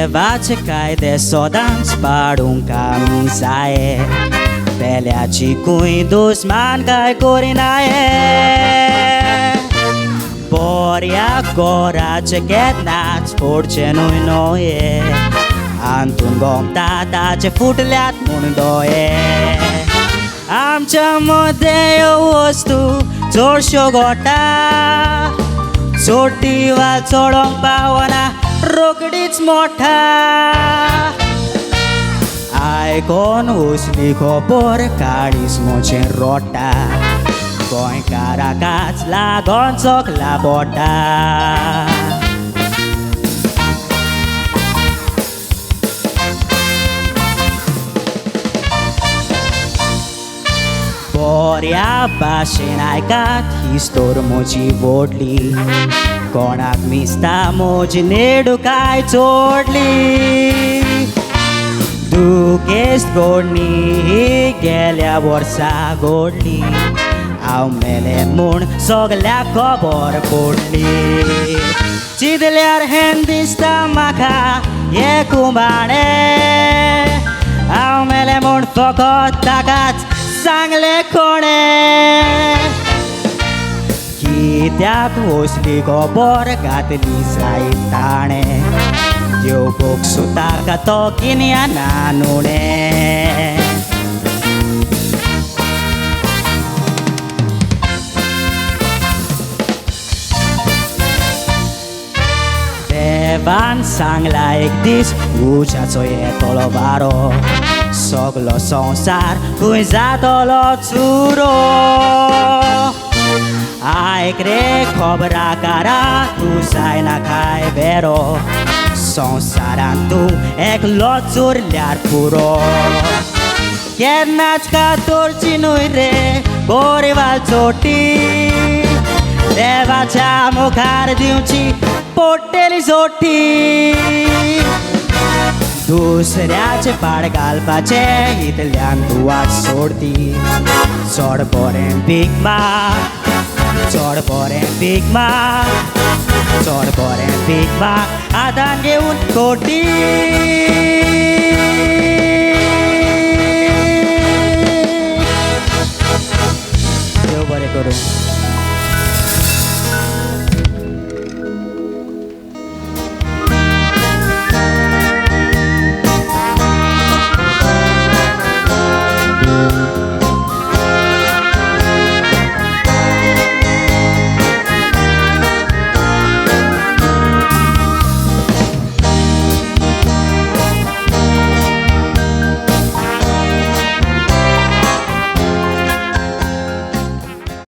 देवाचे कायदे सोदांच पाडूंक आमी जाये बेल्याची कुय दुस्मान काय करिनाये बऱ्या गोराचे केन्नाच फोडचे न्हय नोये आंतून गोमता ताचे फुटल्यात म्हूण दोये आमच्या मदे ह्यो वस्तू चडश्यो घोटा चोटी वा चोडोंक पावना रोकडीच मोठा आयकोन उसली खबर काळीज मोचे रोटा गोंयकाराकाच लागोन चोकला बोटा बऱ्या भाशेन आयकात हिस्तोर म्हजी व्हडली कोणाक मिसता म्हजी नेडू काय चोडली दुखेस्त घोडणी गेल्या वर्सा घोडली हांव मेले म्हूण सगल्याक खबर पडली चिंतल्यार हें दिसता म्हाका हे कुंबाणे हांव मेले म्हूण फकत ताकाच सांगले कोणे कित्याक वसली खबर घातली जायत ताणें येवपाक सुताका तो गिन्या नानुणे देवान सांगला एक दीस उज्याचो येतलो वारो सगलो संसार खंय जातलो चुरो आयक रे खोबराकारा तूं जायना काय बेरो संवसारांत तूं एकलो चोरल्यार पुरो केन्नाच कातोरची न्हय रे गोरेवाल चोटी देवाच्या मुखार दिवची पोट्टेली जोटी दुसऱ्याचे पाड घालपाचे इतल्यान तूं वाट सोडती चड बरें भीक माग चड बरें भीक माग चड बरें भीक माग आतां घेवन खोटी